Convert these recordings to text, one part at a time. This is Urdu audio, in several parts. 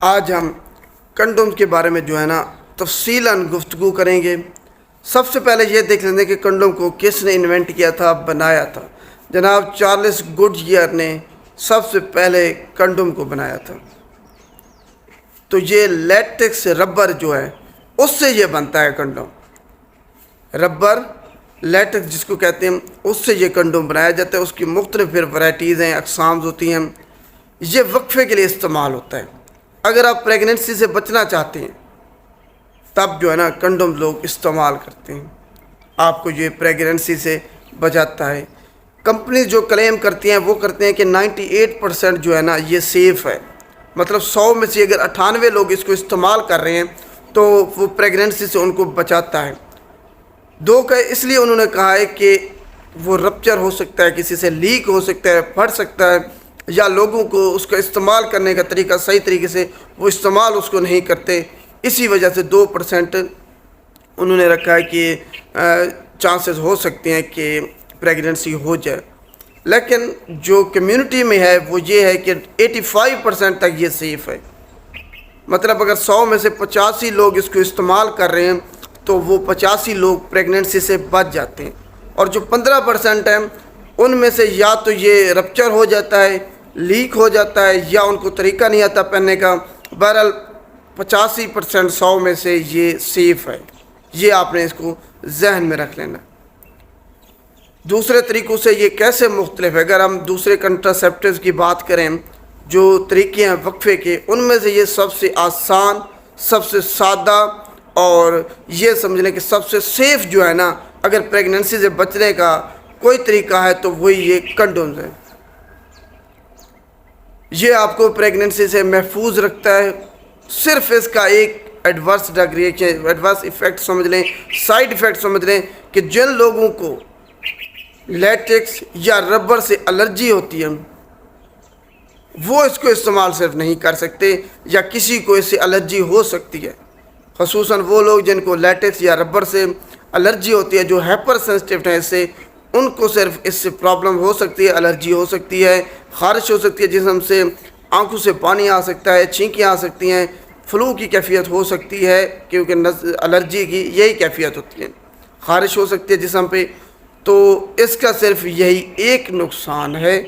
آج ہم کنڈوم کے بارے میں جو ہے نا تفصیلاً گفتگو کریں گے۔ سب سے پہلے یہ دیکھ لیں کہ کنڈوم کو کس نے انوینٹ کیا تھا، بنایا تھا۔ جناب چارلس گڈجیئر نے سب سے پہلے کنڈوم کو بنایا تھا۔ تو یہ لیٹکس ربر جو ہے اس سے یہ بنتا ہے کنڈوم، ربر لیٹکس جس کو کہتے ہیں، اس سے یہ کنڈوم بنایا جاتا ہے۔ اس کی مختلف پھر ورائٹیز ہیں، اقسام ہوتی ہیں۔ یہ وقفے کے لیے استعمال ہوتا ہے۔ اگر آپ پریگننسی سے بچنا چاہتے ہیں تب جو ہے نا کنڈوم لوگ استعمال کرتے ہیں، آپ کو یہ پریگننسی سے بچاتا ہے۔ کمپنی جو کلیم کرتی ہیں وہ کرتے ہیں کہ 98% جو ہے نا یہ سیف ہے، مطلب 100 میں سے اگر 98 لوگ اس کو استعمال کر رہے ہیں تو وہ پریگننسی سے ان کو بچاتا ہے۔ دو کا اس لیے انہوں نے کہا ہے کہ وہ رپچر ہو سکتا ہے، کسی سے لیک ہو سکتا ہے، پھٹ سکتا ہے، یا لوگوں کو اس کا استعمال کرنے کا طریقہ صحیح طریقے سے وہ استعمال اس کو نہیں کرتے، اسی وجہ سے 2% انہوں نے رکھا ہے کہ چانسز ہو سکتے ہیں کہ پریگننسی ہو جائے۔ لیکن جو کمیونٹی میں ہے وہ یہ ہے کہ 85% تک یہ سیف ہے، مطلب اگر 100 میں سے 85 لوگ اس کو استعمال کر رہے ہیں تو وہ 85 لوگ پریگننسی سے بچ جاتے ہیں، اور جو 15% ہیں ان میں سے یا تو یہ رپچر ہو جاتا ہے، لیک ہو جاتا ہے، یا ان کو طریقہ نہیں آتا پہننے کا۔ بہرحال 85% 100 میں سے یہ سیف ہے، یہ آپ نے اس کو ذہن میں رکھ لینا۔ دوسرے طریقوں سے یہ کیسے مختلف ہے؟ اگر ہم دوسرے کنٹراسیپٹیوز کی بات کریں جو طریقے ہیں وقفے کے، ان میں سے یہ سب سے آسان، سب سے سادہ، اور یہ سمجھ لیں کہ سب سے سیف جو ہے نا اگر پریگننسی سے بچنے کا کوئی طریقہ ہے تو وہی یہ کنڈومز ہے۔ یہ آپ کو پریگننسی سے محفوظ رکھتا ہے۔ صرف اس کا ایک adverse drug reaction, adverse effect سمجھ لیں، سائیڈ ایفیکٹ سمجھ لیں کہ جن لوگوں کو لیٹکس یا ربر سے الرجی ہوتی ہے وہ اس کو استعمال صرف نہیں کر سکتے، یا کسی کو اس سے الرجی ہو سکتی ہے، خصوصاً وہ لوگ جن کو لیٹکس یا ربر سے الرجی ہوتی ہے، جو ہائپر سینسٹیو ہیں اس سے، ان کو صرف اس سے پرابلم ہو سکتی ہے، الرجی ہو سکتی ہے، خارش ہو سکتی ہے جسم سے، آنکھوں سے پانی آ سکتا ہے، چھینکیاں آ سکتی ہیں، فلو کی کیفیت ہو سکتی ہے، کیونکہ الرجی کی یہی کیفیت ہوتی ہے، خارش ہو سکتی ہے جسم پہ۔ تو اس کا صرف یہی ایک نقصان ہے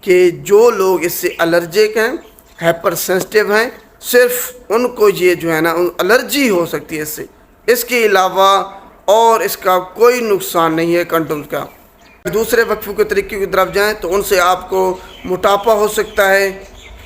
کہ جو لوگ اس سے الرجک ہیں، ہائپر سینسٹیو ہیں، صرف ان کو یہ جو ہے نا الرجی ہو سکتی ہے اس سے، اس کے علاوہ اور اس کا کوئی نقصان نہیں ہے کنڈوم کا۔ دوسرے وقفے کے طریقے کی طرف جائیں تو ان سے آپ کو موٹاپا ہو سکتا ہے،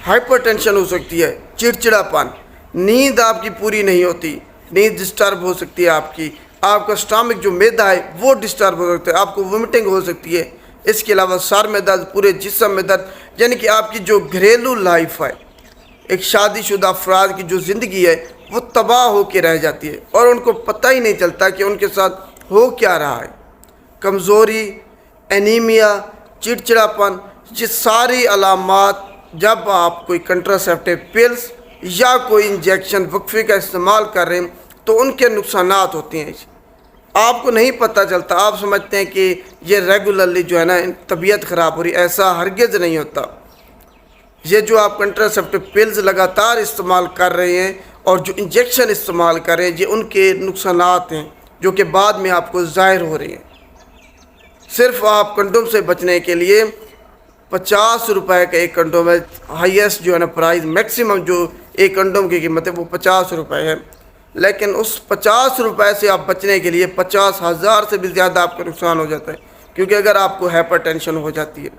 ہائپر ٹینشن ہو سکتی ہے، چڑچڑاپن، نیند آپ کی پوری نہیں ہوتی، نیند ڈسٹرب ہو سکتی ہے آپ کا اسٹامک جو معدہ ہے وہ ڈسٹرب ہو سکتا ہے، آپ کو وومٹنگ ہو سکتی ہے، اس کے علاوہ سر میں درد، پورے جسم میں درد، یعنی کہ آپ کی جو گھریلو لائف ہے، ایک شادی شدہ افراد کی جو زندگی ہے وہ تباہ ہو کے رہ جاتی ہے، اور ان کو پتہ ہی نہیں چلتا کہ ان کے ساتھ ہو کیا رہا ہے۔ کمزوری، اینیمیا، چڑچڑاپن، یہ ساری علامات جب آپ کوئی کنٹراسیپٹیو پلز یا کوئی انجیکشن وقفے کا استعمال کر رہے ہیں تو ان کے نقصانات ہوتے ہیں، آپ کو نہیں پتہ چلتا، آپ سمجھتے ہیں کہ یہ ریگولرلی جو ہے نا طبیعت خراب ہو رہی، ایسا ہرگز نہیں ہوتا۔ یہ جو آپ کنٹراسیپٹیو پلز لگاتار استعمال کر رہے ہیں اور جو انجیکشن استعمال کر رہے ہیں، یہ ان کے نقصانات ہیں جو کہ بعد میں آپ کو ظاہر ہو رہے ہیں۔ صرف آپ کنڈوم سے بچنے کے لیے 50 روپے کا ایک کنڈوم ہے، ہائیسٹ جو ہے نا پرائز، میکسیمم جو ایک کنڈوم کی قیمت ہے وہ 50 روپے ہے، لیکن اس 50 روپے سے آپ بچنے کے لیے 50,000 سے بھی زیادہ آپ کا نقصان ہو جاتا ہے، کیونکہ اگر آپ کو ہائپر ٹینشن ہو جاتی ہے،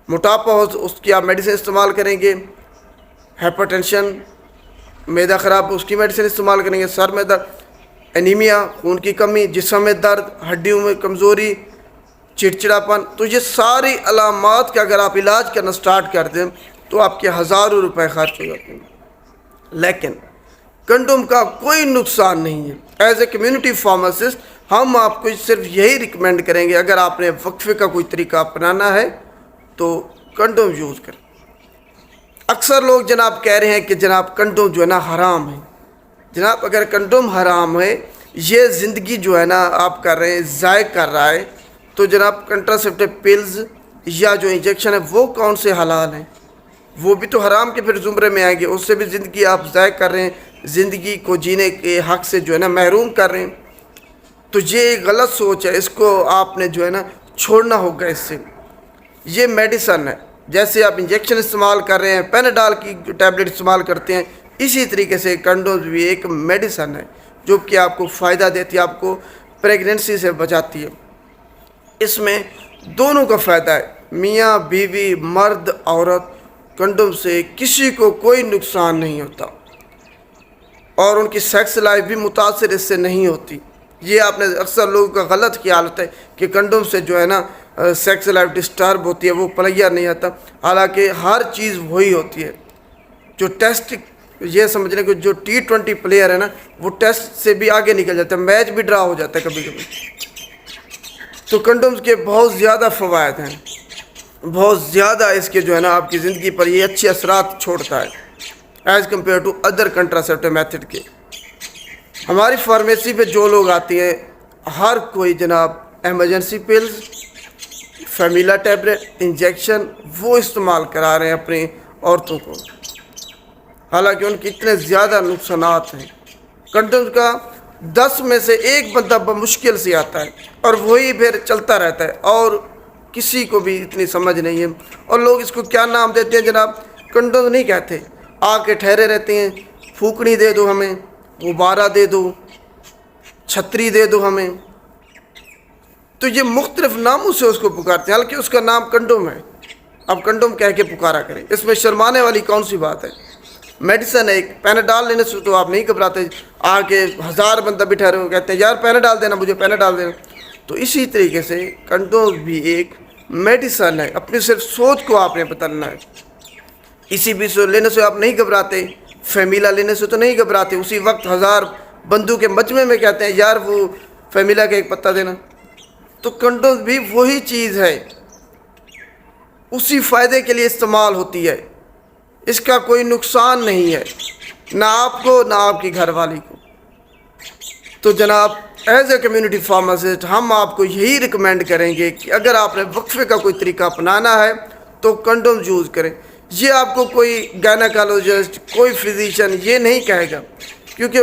موٹاپا ہو، اس کی آپ میڈیسن استعمال کریں گے، ہائپر ٹینشن، معدہ خراب اس کی میڈیسن استعمال کریں گے، سر میں درد، اینیمیا، خون کی کمی، جسم میں درد، ہڈیوں میں کمزوری، چڑچڑاپن، تو یہ ساری علامات کا اگر آپ علاج کرنا سٹارٹ کر دیں تو آپ کے ہزاروں روپے خرچ ہو جاتے ہیں۔ لیکن کنڈوم کا کوئی نقصان نہیں ہے۔ ایز اے کمیونٹی فارماسسٹ ہم آپ کو صرف یہی ریکمینڈ کریں گے، اگر آپ نے وقفے کا کوئی طریقہ اپنانا ہے تو کنڈوم یوز کریں۔ اکثر لوگ جناب کہہ رہے ہیں کہ جناب کنڈوم جو ہے نا حرام ہے۔ جناب اگر کنڈوم حرام ہے، یہ زندگی جو ہے نا آپ کر رہے ہیں، ضائع کر رہا ہے، تو جناب کنٹراسیپٹیو پلز یا جو انجیکشن ہے وہ کون سے حلال ہیں؟ وہ بھی تو حرام کے پھر زمرے میں آئیں گے، اس سے بھی زندگی آپ ضائع کر رہے ہیں، زندگی کو جینے کے حق سے جو ہے نا محروم کر رہے ہیں۔ تو یہ ایک غلط سوچ ہے، اس کو آپ نے جو ہے نا چھوڑنا ہوگا۔ اس سے یہ میڈیسن ہے، جیسے آپ انجیکشن استعمال کر رہے ہیں، پیناڈال کی ٹیبلٹ استعمال کرتے ہیں، اسی طریقے سے کنڈوم بھی ایک میڈیسن ہے جو کہ آپ کو فائدہ دیتی ہے، آپ کو پریگننسی سے بچاتی ہے۔ اس میں دونوں کا فائدہ ہے، میاں بیوی، مرد عورت، کنڈوم سے کسی کو کوئی نقصان نہیں ہوتا اور ان کی سیکس لائف بھی متاثر اس سے نہیں ہوتی۔ یہ آپ نے اکثر لوگوں کا غلط خیال ہوتا ہے کہ کنڈوم سے جو ہے نا سیکس لائف ڈسٹرب ہوتی ہے، وہ پلیہ نہیں آتا، حالانکہ ہر چیز وہی ہوتی ہے۔ جو ٹیسٹ، یہ سمجھ لیں کہ جو T20 پلیئر ہے نا، وہ ٹیسٹ سے بھی آگے نکل جاتا ہے، میچ بھی ڈرا ہو جاتا ہے کبھی کبھی۔ تو کنڈومز کے بہت زیادہ فوائد ہیں، بہت زیادہ اس کے جو ہے نا آپ کی زندگی پر یہ اچھے اثرات چھوڑتا ہے as compared to other contraceptive method کے۔ ہماری فارمیسی پہ جو لوگ آتے ہیں، ہر کوئی جناب ایمرجنسی پلز، فیمیلا ٹیبلٹ، انجیکشن وہ استعمال کرا رہے ہیں اپنی عورتوں کو، حالانکہ ان کے اتنے زیادہ نقصانات ہیں۔ کنڈوم کا 10 میں سے 1 بندہ بمشکل سے آتا ہے اور وہی پھر چلتا رہتا ہے، اور کسی کو بھی اتنی سمجھ نہیں ہے۔ اور لوگ اس کو کیا نام دیتے ہیں جناب؟ کنڈوم نہیں کہتے، آ کے ٹھہرے رہتے ہیں، پھونکڑی دے دو ہمیں، غبارہ دے دو، چھتری دے دو ہمیں۔ تو یہ مختلف ناموں سے اس کو پکارتے ہیں، حالانکہ اس کا نام کنڈوم ہے۔ اب کنڈوم کہہ کے پکارا کریں، اس میں شرمانے والی کون سی بات ہے؟ میڈیسن ہے ایک، پیناڈال لینے سے تو آپ نہیں گھبراتے، آ کے 1000 بندہ بٹھا رہے ہو کہتے ہیں یار پیناڈال دینا، مجھے پیناڈال دینا۔ تو اسی طریقے سے کنڈوم بھی ایک میڈیسن ہے، اپنی صرف سوچ کو آپ نے بدلنا ہے۔ اسی بھی سے لینے سے آپ نہیں گھبراتے، فیمیلا لینے سے تو نہیں گھبراتے، اسی وقت 1000 بندوں کے مجمع میں کہتے ہیں یار وہ فیمیلا کا ایک پتہ دینا۔ تو کنڈوم بھی وہی چیز ہے، اسی فائدے کے لیے استعمال ہوتی ہے، اس کا کوئی نقصان نہیں ہے، نہ آپ کو نہ آپ کی گھر والی کو۔ تو جناب ایز اے کمیونٹی فارماسسٹ ہم آپ کو یہی ریکمینڈ کریں گے کہ اگر آپ نے وقفے کا کوئی طریقہ اپنانا ہے تو کنڈوم یوز کریں۔ یہ آپ کو کوئی گائنیکالوجسٹ، کوئی فزیشین یہ نہیں کہے گا، کیونکہ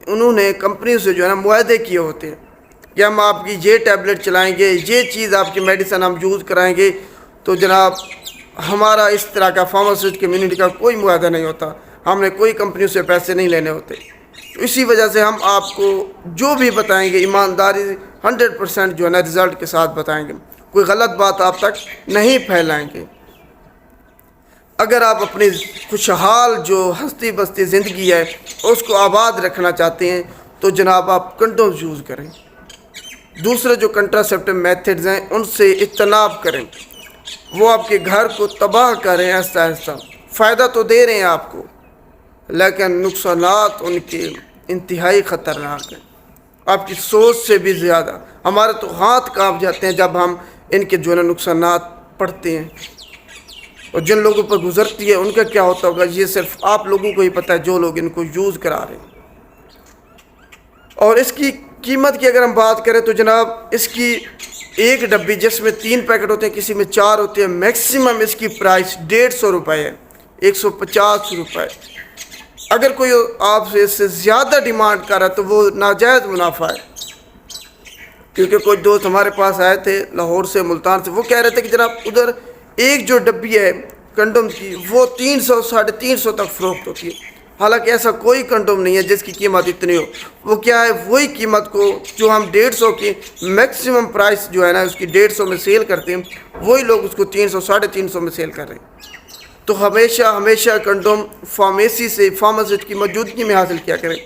انہوں نے کمپنیوں سے جو ہے نا معاہدے کیے ہوتے ہیں کہ ہم آپ کی یہ ٹیبلٹ چلائیں گے، یہ چیز آپ کی میڈیسن ہم یوز کرائیں گے۔ تو جناب ہمارا اس طرح کا فارماسسٹ کمیونٹی کا کوئی معاہدہ نہیں ہوتا، ہم نے کوئی کمپنیوں سے پیسے نہیں لینے ہوتے۔ تو اسی وجہ سے ہم آپ کو جو بھی بتائیں گے ایمانداری 100% جو ہے نا رزلٹ کے ساتھ بتائیں گے، کوئی غلط بات آپ تک نہیں پھیلائیں گے۔ اگر آپ اپنی خوشحال جو ہستی بستی زندگی ہے اس کو آباد رکھنا چاہتے ہیں تو جناب آپ کنڈوم یوز کریں، دوسرے جو کنٹراسیپٹیو میتھڈز ہیں ان سے اجتناب کریں، وہ آپ کے گھر کو تباہ کریں آہستہ آہستہ۔ فائدہ تو دے رہے ہیں آپ کو، لیکن نقصانات ان کے انتہائی خطرناک ہیں، آپ کی سوچ سے بھی زیادہ۔ ہمارے تو ہاتھ کانپ جاتے ہیں جب ہم ان کے جو ہے نقصانات پڑھتے ہیں، اور جن لوگوں پر گزرتی ہے ان کا کیا ہوتا ہوگا یہ صرف آپ لوگوں کو ہی پتہ ہے جو لوگ ان کو یوز کرا رہے ہیں۔ اور اس کی قیمت کی اگر ہم بات کریں تو جناب اس کی ایک ڈبی جس میں 3 پیکٹ ہوتے ہیں، کسی میں 4 ہوتے ہیں، میکسیمم اس کی پرائس 150 روپے ہے، 150 روپے۔ اگر کوئی آپ سے اس سے زیادہ ڈیمانڈ کر رہا ہے تو وہ ناجائز منافع ہے، کیونکہ کوئی دوست ہمارے پاس آئے تھے لاہور سے، ملتان سے، وہ کہہ رہے تھے کہ جناب ادھر ایک جو ڈبی ہے کنڈوم کی وہ 300 350 تک فروخت ہوتی ہے، حالانکہ ایسا کوئی کنڈوم نہیں ہے جس کی قیمت اتنی ہو۔ وہ کیا ہے، وہی قیمت کو جو ہم 150 کی میکسیمم پرائس جو ہے نا اس کی 150 میں سیل کرتے ہیں، وہی لوگ اس کو 300 350 میں سیل کر رہے ہیں۔ تو ہمیشہ کنڈوم فارمیسی سے، فارماسسٹ کی موجودگی میں حاصل کیا کریں۔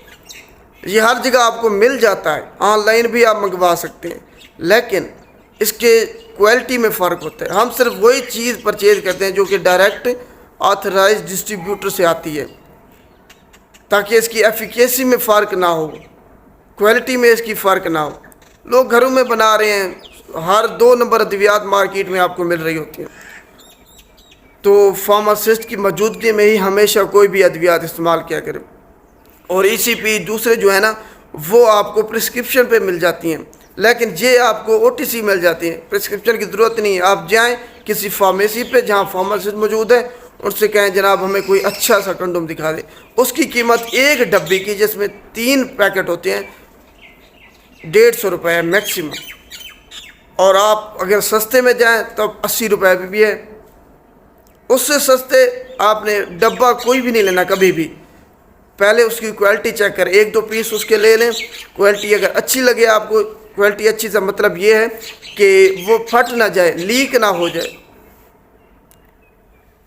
یہ ہر جگہ آپ کو مل جاتا ہے، آن لائن بھی آپ منگوا سکتے ہیں، لیکن اس کے کوالٹی میں فرق ہوتا ہے۔ ہم صرف وہی چیز پرچیز کرتے ہیں جو کہ ڈائریکٹ آتھرائز ڈسٹریبیوٹر سے آتی ہے، تاکہ اس کی ایفیکیسی میں فرق نہ ہو، کوالٹی میں اس کی فرق نہ ہو۔ لوگ گھروں میں بنا رہے ہیں، ہر 2 نمبر ادویات مارکیٹ میں آپ کو مل رہی ہوتی ہیں۔ تو فارماسسٹ کی موجودگی میں ہی ہمیشہ کوئی بھی ادویات استعمال کیا کریں، اور ECP دوسرے جو ہے نا وہ آپ کو پرسکرپشن پہ مل جاتی ہیں، لیکن یہ آپ کو OTC مل جاتی ہیں، پرسکرپشن کی ضرورت نہیں ہے۔ آپ جائیں کسی فارمیسی پہ جہاں فارماسسٹ موجود ہے، ان سے کہیں جناب ہمیں کوئی اچھا سا کنڈوم دکھا دیں. اس کی قیمت ایک ڈبی کی جس میں 3 پیکٹ ہوتے ہیں 150 روپے ہے میکسیمم. اور آپ اگر سستے میں جائیں تو 80 روپے پہ بھی ہے. اس سے سستے آپ نے ڈبہ کوئی بھی نہیں لینا کبھی بھی. پہلے اس کی کوالٹی چیک کریں، 1-2 پیس اس کے لے لیں. کوالٹی اگر اچھی لگے آپ کو، کوالٹی اچھی سے مطلب یہ ہے کہ وہ پھٹ نہ جائے، لیک نہ ہو جائے.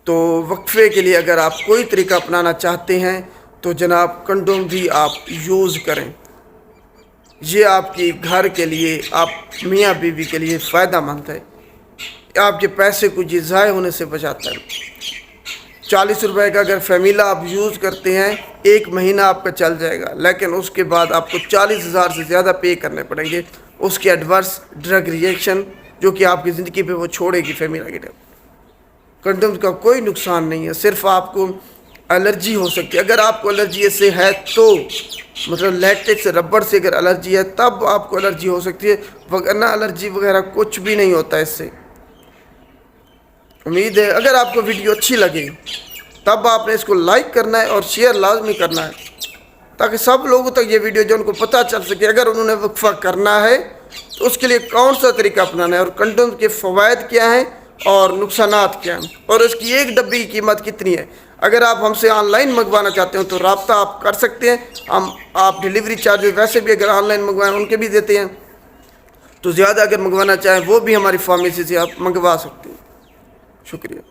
تو وقفے کے لیے اگر آپ کوئی طریقہ اپنانا چاہتے ہیں تو جناب کنڈوم بھی آپ یوز کریں. یہ آپ کی گھر کے لیے، آپ میاں بیوی کے لیے فائدہ مند ہے. آپ کے پیسے کو جی ضائع ہونے سے بچاتا ہے. 40 روپے کا اگر فیمیلا آپ یوز کرتے ہیں 1 مہینہ آپ کا چل جائے گا، لیکن اس کے بعد آپ کو 40,000 سے زیادہ پے کرنے پڑیں گے. اس کے ایڈورس ڈرگ ریئیکشن جو کہ آپ کی زندگی پہ وہ چھوڑے گی فیمیلا کی طرف. کنڈوم کا کوئی نقصان نہیں ہے، صرف آپ کو الرجی ہو سکتی ہے. اگر آپ کو الرجی اس سے ہے تو مطلب لیٹکس ربڑ سے اگر الرجی ہے تب آپ کو الرجی ہو سکتی ہے، ورنہ الرجی وغیرہ کچھ بھی نہیں ہوتا اس سے. امید ہے اگر آپ کو ویڈیو اچھی لگے تب آپ نے اس کو لائک کرنا ہے اور شیئر لازمی کرنا ہے تاکہ سب لوگوں تک یہ ویڈیو جو ان کو پتہ چل سکے اگر انہوں نے وقفہ کرنا ہے تو اس کے لیے کون سا طریقہ اپنانا ہے اور کنڈوم کے فوائد کیا ہیں اور نقصانات کیا ہیں اور اس کی ایک ڈبی کی قیمت کتنی ہے. اگر آپ ہم سے آن لائن منگوانا چاہتے ہیں تو رابطہ آپ کر سکتے ہیں. آپ ڈیلیوری چارجز ویسے بھی اگر آن لائن منگوائیں ان کے بھی دیتے ہیں، تو زیادہ اگر منگوانا چاہیں وہ بھی ہماری فارمیسی سے آپ منگوا سکتے ہیں. شکریہ.